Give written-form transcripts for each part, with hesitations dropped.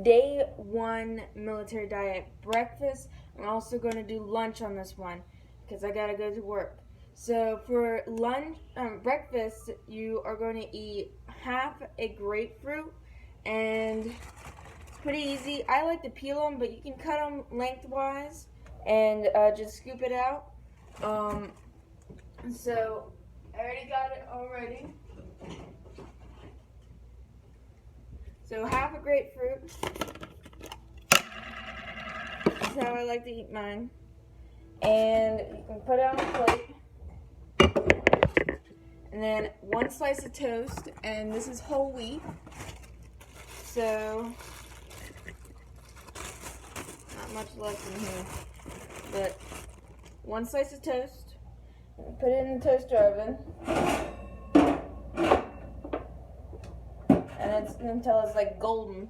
day 1 military diet breakfast. I'm also going to do lunch on this one because I gotta go to work. So for lunch, breakfast, you are going to eat half a grapefruit, and it's pretty easy. I like to peel them, but you can cut them lengthwise and just scoop it out. So I already got it already. So half a grapefruit. That's how I like to eat mine. And you can put it on a plate. And then 1 slice of toast, and this is whole wheat. So not much left in here. But 1 slice of toast. Put it in the toaster oven. And it's until it's like golden.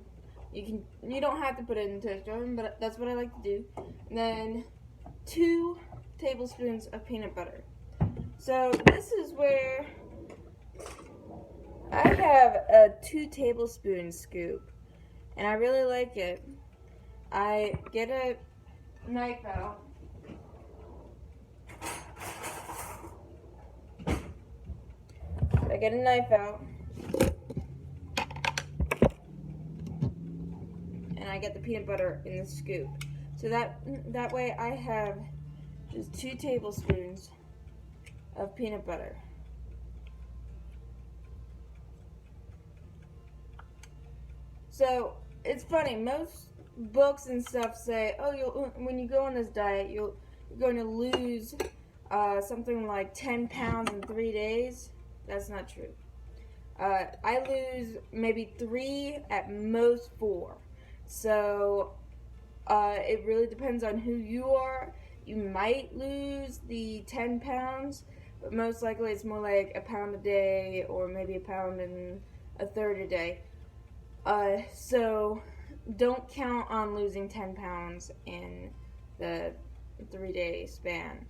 You don't have to put it in the toaster oven, but that's what I like to do. And then 2 tablespoons of peanut butter. So this is where I have a 2 tablespoon scoop, and I really like it. I get a knife out. I get a knife out. And I get the peanut butter in the scoop. So that way I have just 2 tablespoons of peanut butter. So it's funny, most books and stuff say, oh, when you go on this diet, you're going to lose something like 10 pounds in 3 days. That's not true. I lose maybe 3, at most 4. So it really depends on who you are. You might lose the 10 pounds, but most likely it's more like a pound a day, or maybe a pound and a third a day. So don't count on losing 10 pounds in the 3-day span.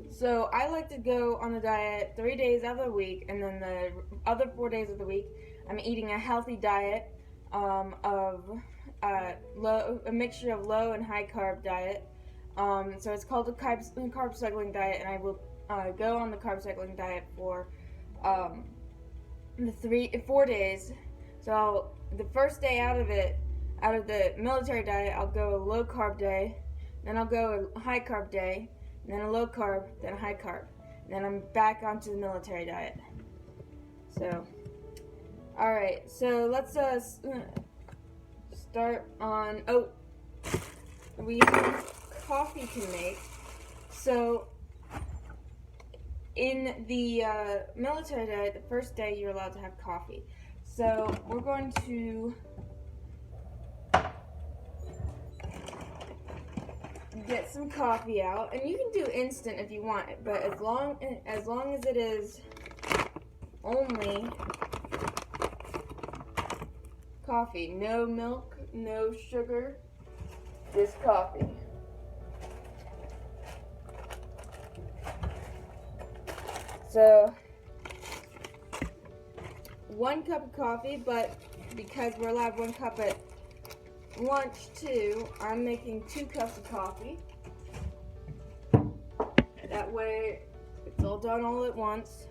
So I like to go on the diet 3 days out of the week, and then the other 4 days of the week I'm eating a healthy diet of a mixture of low and high carb diet. So it's called the carb cycling diet, and I will go on the carb cycling diet for the 4 days. So the first day out of the military diet, I'll go a low carb day, then I'll go a high carb day, then a low carb, then a high carb, and then I'm back onto the military diet. So, all right. So let's start on. Oh, we have coffee to make. So in the military diet, the first day you're allowed to have coffee. So we're going to get some coffee out, and you can do instant if you want it, but as long as it is only coffee, no milk, no sugar, just coffee. So 1 cup of coffee, but because we're allowed 1 cup at lunch too, I'm making 2 cups of coffee. That way it's all done all at once.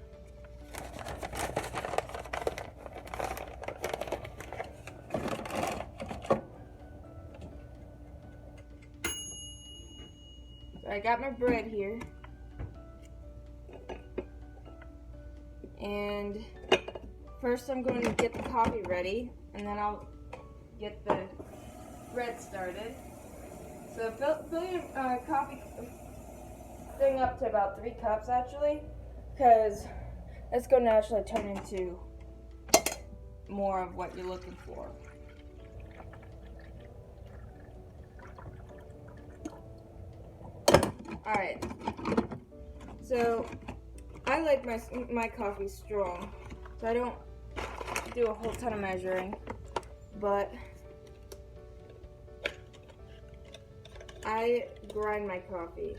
So I got my bread here. And first I'm going to get the coffee ready, and then I'll get the bread started. So fill your coffee thing up to about 3 cups actually, because it's going to actually turn into more of what you're looking for. Alright, so I like my coffee strong, so I don't do a whole ton of measuring, but I grind my coffee.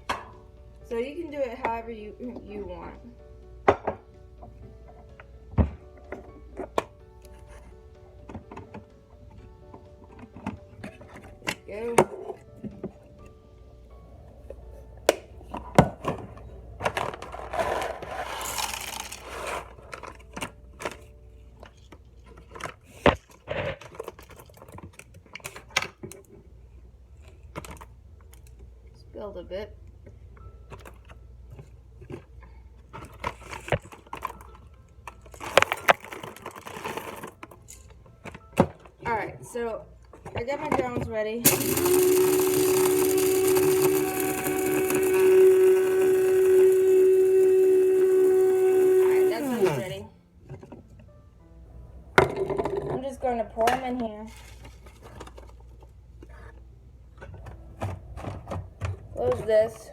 So you can do it however you want. go. Spilled a bit. Alright, so I got my drones ready. Alright, that's those ready. I'm just going to pour them in here. Close this.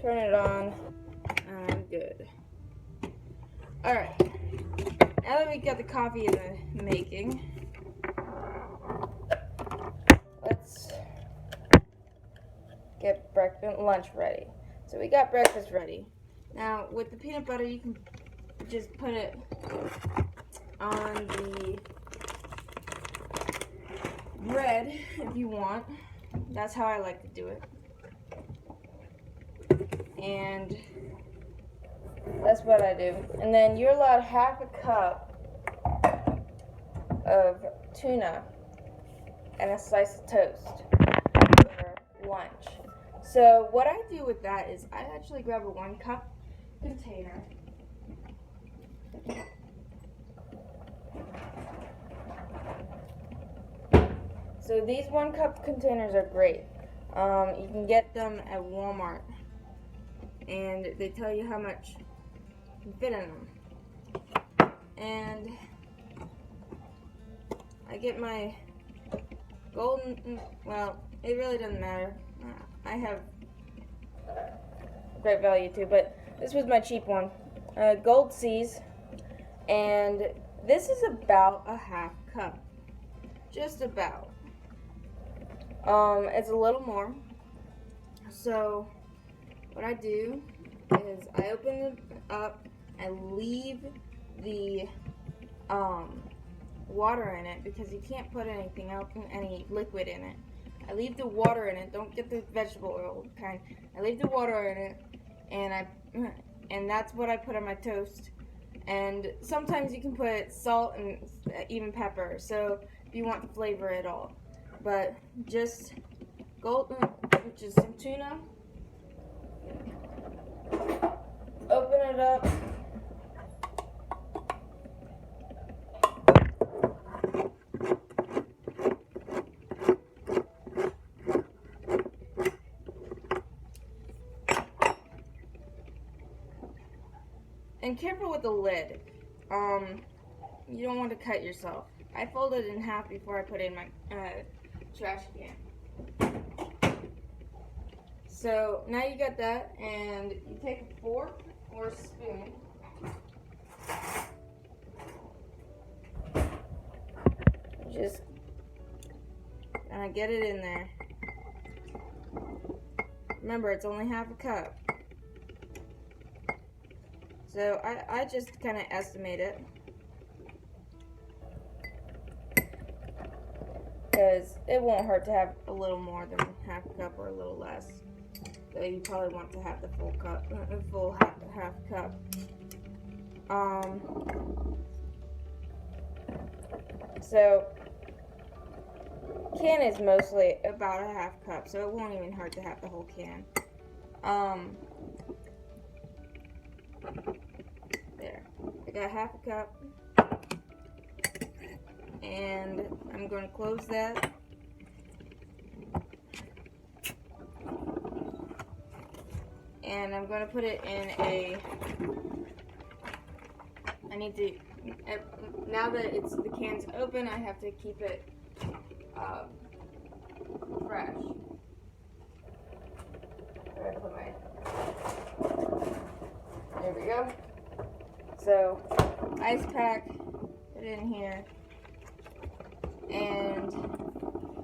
Turn it on. I'm good. Alright. Now that we got the coffee in the making, let's get lunch ready. So we got breakfast ready. Now with the peanut butter, you can just put it on the bread if you want. That's how I like to do it. And that's what I do. And then you're allowed half a cup of tuna and a slice of toast for lunch. So what I do with that is I actually grab a 1 cup container. So these 1 cup containers are great. You can get them at Walmart, and they tell you how much can fit in them. And I get my golden, well, it really doesn't matter. I have great value too, but this was my cheap one. Gold Seas, and this is about a half cup. Just about. It's a little more. So what I do is I open it up, I leave the water in it because you can't put anything else, any liquid in it. I leave the water in it. Don't get the vegetable oil kind. I leave the water in it, and that's what I put on my toast. And sometimes you can put salt and even pepper, so if you want to flavor it all. But just which is some tuna. Open it up. And careful with the lid. You don't want to cut yourself. I fold it in half before I put it in my trash can. So now you got that, and you take a fork or a spoon. Just get it in there. Remember, it's only half a cup. So I just kind of estimate it, because it won't hurt to have a little more than half a cup or a little less. So you probably want to have the full cup, half cup. So can is mostly about a half cup, so it won't even hurt to have the whole can. There, I got half a cup, and I'm going to close that. And I'm going to put it in a, now that the can's open, I have to keep it fresh. There we go. So, ice pack, put it in here, and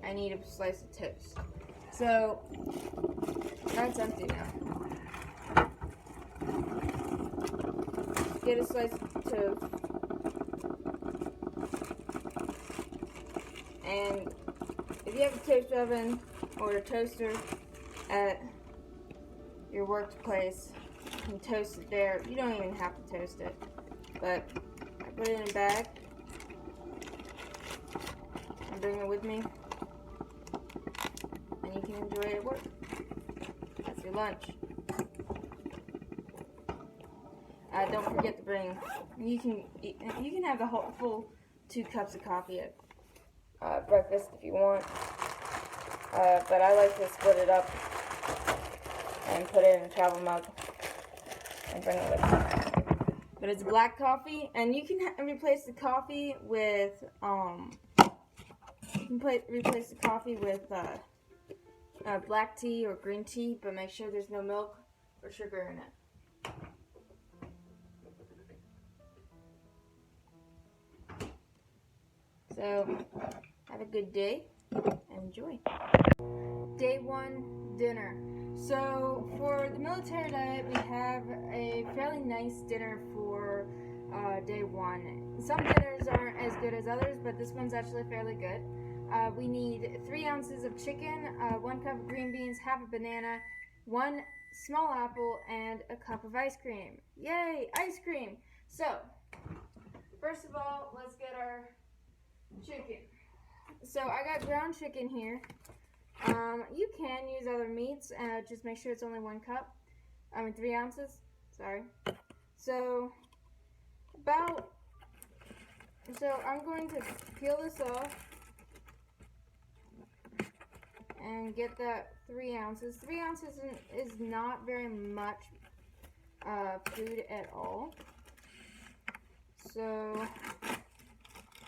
I need a slice of toast. So, that's empty now. Get a slice of toast, and if you have a toast oven or a toaster at your workplace, you can toast it there. You don't even have to toast it, but I put it in a bag and bring it with me, and you can enjoy it at work. That's your lunch. Don't forget to bring. You can have the full 2 cups of coffee at breakfast if you want. But I like to split it up and put it in a travel mug and bring it with me. But it's black coffee, and you can replace the coffee with replace the coffee with black tea or green tea, but make sure there's no milk or sugar in it. So, have a good day and enjoy. Day 1 dinner. So, for the military diet, we have a fairly nice dinner for day 1. Some dinners aren't as good as others, but this one's actually fairly good. We need 3 ounces of chicken, 1 cup of green beans, half a banana, 1 small apple, and a cup of ice cream. Yay, ice cream! So, first of all, let's get our chicken. So I got ground chicken here. You can use other meats. Just make sure it's only 1 cup. 3 ounces. Sorry. So I'm going to peel this off and get that 3 ounces. 3 ounces is not very much food at all. So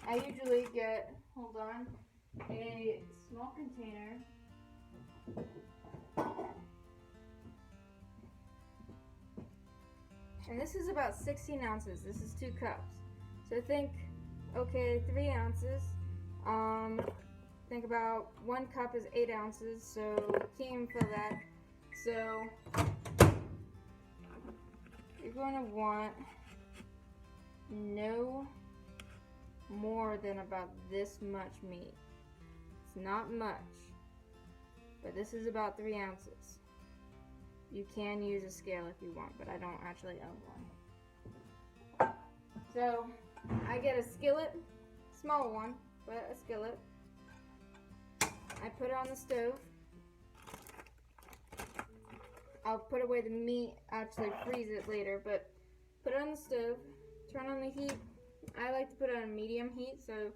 I usually get, a small container. And this is about 16 ounces. This is 2 cups. So think, okay, 3 ounces. Think about 1 cup is 8 ounces, so you can't even fill that. So you're going to want no more than about this much meat. It's not much, but this is about 3 ounces. You can use a scale if you want, but I don't actually own one. So I get a skillet, small one, but a skillet. I put it on the stove. I'll put away the meat, actually freeze it later, but put it on the stove, turn on the heat. I like to put it on medium heat, so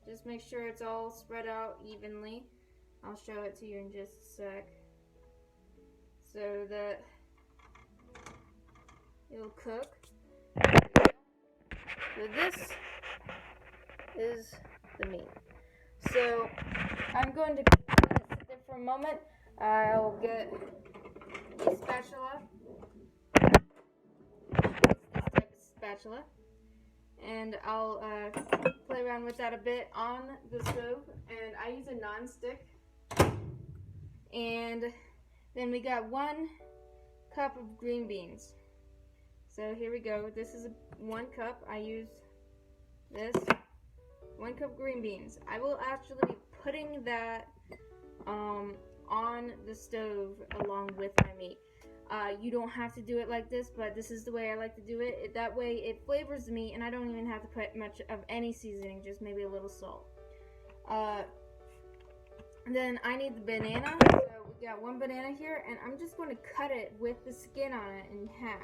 just make sure it's all spread out evenly. I'll show it to you in just a sec, so that it'll cook. So this is the meat. So I'm going to let it sit there for a moment. I'll get a spatula. This type of spatula. And I'll play around with that a bit on the stove. And I use a non-stick. And then we got 1 cup of green beans. So here we go. This is 1 cup. I use this. 1 cup of green beans. I will actually be putting that on the stove along with my meat. You don't have to do it like this, but this is the way I like to do it. That way it flavors the meat, and I don't even have to put much of any seasoning, just maybe a little salt. Then I need the banana. So we got 1 banana here, and I'm just going to cut it with the skin on it in half.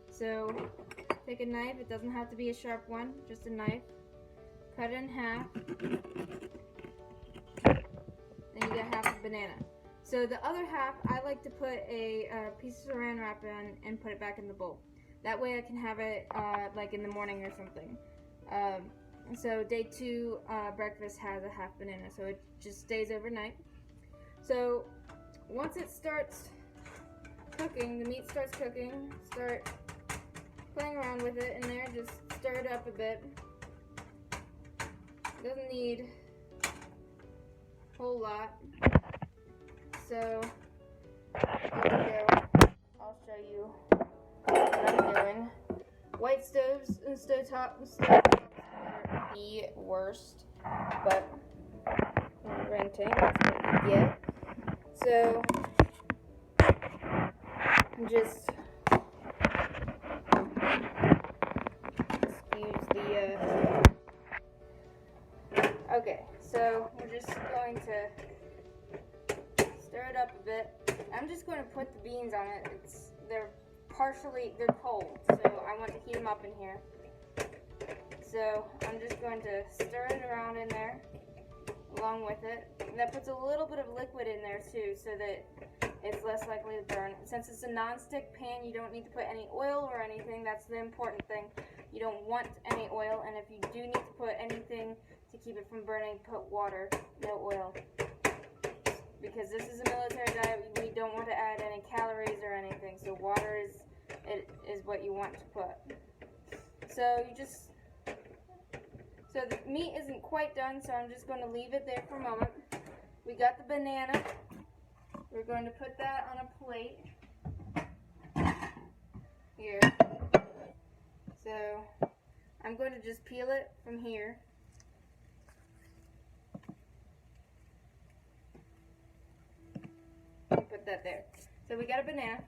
So take a knife. It doesn't have to be a sharp one, just a knife. Cut it in half. Then you get half a banana. So the other half, I like to put a piece of saran wrap in and put it back in the bowl. That way I can have it like in the morning or something. So day 2 breakfast has a half banana, so it just stays overnight. So once it starts cooking, the meat starts cooking, start playing around with it in there, just stir it up a bit. Doesn't need a whole lot. So here we go. I'll show you what I'm doing. White stoves and stovetop are the worst, but printing. That's what you get. So, just excuse the, okay, so we're just going to stir it up a bit. I'm just going to put the beans on it. They're cold, so I want to heat them up in here. So I'm just going to stir it around in there along with it. And that puts a little bit of liquid in there too, so that it's less likely to burn. Since it's a non-stick pan, you don't need to put any oil or anything. That's the important thing. You don't want any oil, and if you do need to put anything to keep it from burning, put water, no oil. Because this is a military diet, we don't want to add any calories or anything. So water is what you want to put. So so the meat isn't quite done, so I'm just going to leave it there for a moment. We got the banana. We're going to put that on a plate here. So I'm going to just peel it from here. Put that there. So we got a banana,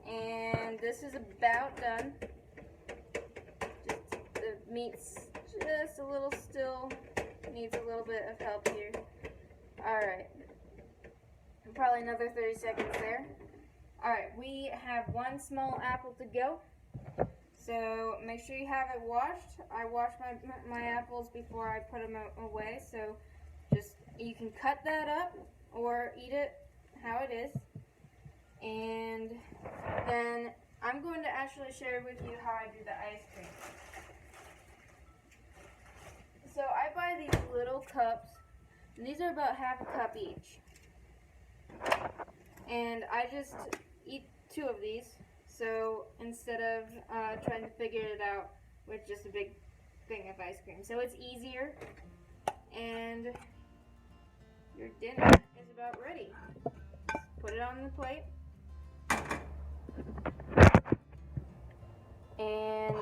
and this is about done. Just the meat's just a little still, needs a little bit of help here. Alright, probably another 30 seconds there. Alright, we have one small apple to go, so make sure you have it washed. I wash my apples before I put them away, so you can cut that up or eat it how it is. And then I'm going to actually share with you how I do the ice cream. So I buy these little cups, and these are about half a cup each. And I just eat 2 of these, so instead of trying to figure it out with just a big thing of ice cream. So it's easier, and your dinner is about ready. Put it on the plate, and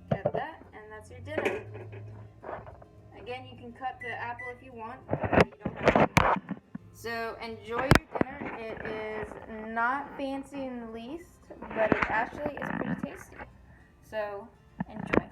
got that, and that's your dinner. Again, you can cut the apple if you want, but you don't have to. So enjoy your dinner. It is not fancy in the least, but it actually is pretty tasty. So enjoy.